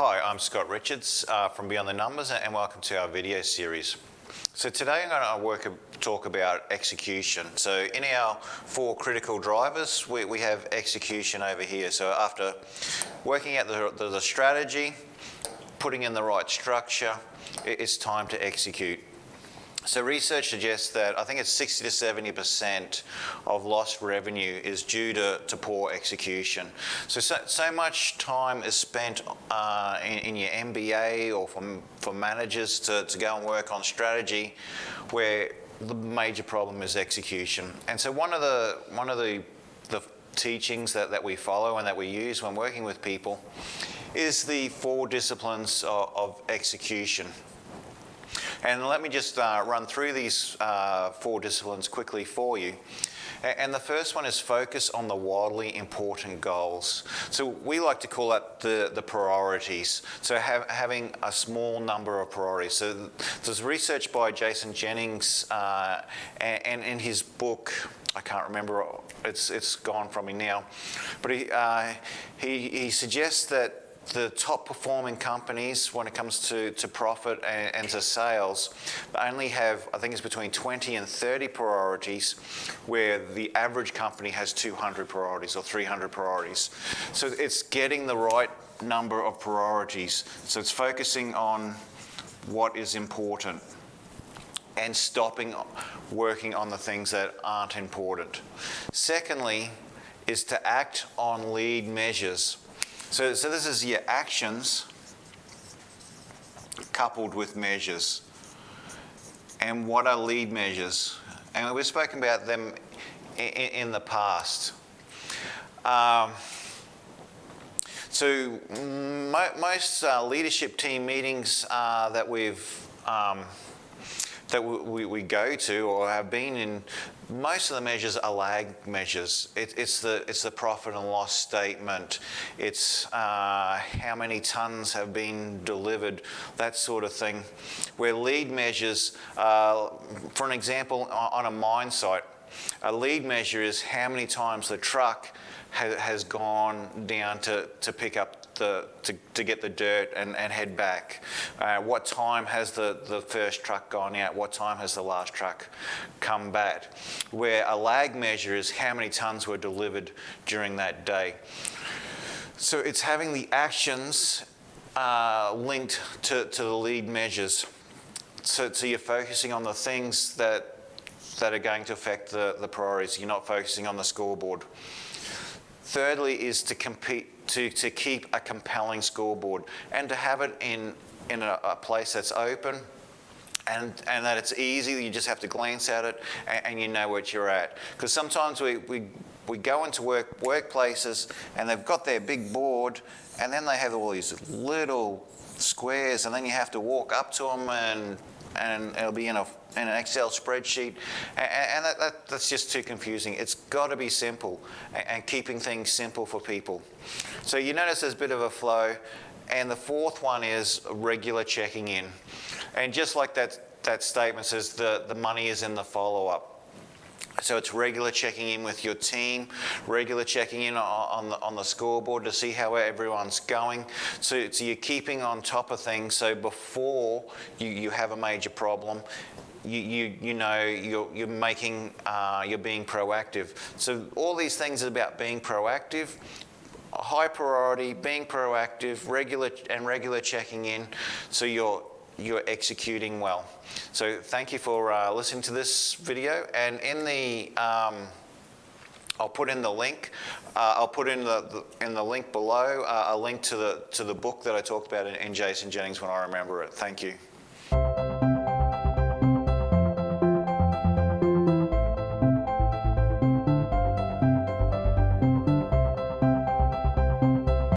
Hi, I'm 𝗙𝗂𝗿 from Beyond the Numbers, and welcome to our video series. So today I'm going to talk about execution. So in our 4 critical drivers, we have execution over here. So after working out the strategy, putting in the right structure, it's time to execute. So research suggests that I think it's 60 to 70% of lost revenue is due to poor execution. So much time is spent in your MBA or for managers to go and work on strategy, where the major problem is execution. And so one of the teachings that we follow and that we use when working with people is the 4 disciplines of execution. And let me just run through these 4 disciplines quickly for you. And the first one is focus on the wildly important goals. So we like to call that the priorities. So having a small number of priorities. So there's research by Jason Jennings, and in his book, I can't remember, it's gone from me now, but he suggests that the top performing companies, when it comes to profit and to sales, only have, I think it's between 20 and 30 priorities, where the average company has 200 priorities or 300 priorities. So it's getting the right number of priorities. So it's focusing on what is important and stopping working on the things that aren't important. Secondly, is to act on lead measures. So this is your actions coupled with measures. And what are lead measures? And we've spoken about them in the past. So most leadership team meetings that we go to or have been in, most of the measures are lag measures. It's the profit and loss statement. It's how many tons have been delivered, that sort of thing. Where lead measures, for an example, on a mine site, a lead measure is how many times the truck has gone down to pick up to get the dirt and head back. What time has the first truck gone out? What time has the last truck come back? Where a lag measure is how many tons were delivered during that day. So it's having the actions linked to the lead measures. So you're focusing on the things that are going to affect the priorities. You're not focusing on the scoreboard. Thirdly is to keep a compelling scoreboard and to have it in a place that's open and that it's easy. You just have to glance at it and you know what you're at. Because sometimes we go into workplaces and they've got their big board and then they have all these little squares and then you have to walk up to them and it'll be in an Excel spreadsheet, and that's just too confusing. It's got to be simple, and keeping things simple for people. So you notice there's a bit of a flow, and the 4th one is regular checking in. And just like that statement says, the money is in the follow-up. So it's regular checking in with your team, regular checking in on the scoreboard to see how everyone's going. So you're keeping on top of things. So before you have a major problem, you know you're being proactive. So all these things are about being proactive. A high priority, being proactive, regular checking in. So you're executing well. So thank you for listening to this video, and in the I'll put in the link. I'll put in the link below a link to the book that I talked about in Jason Jennings when I remember it. Thank you.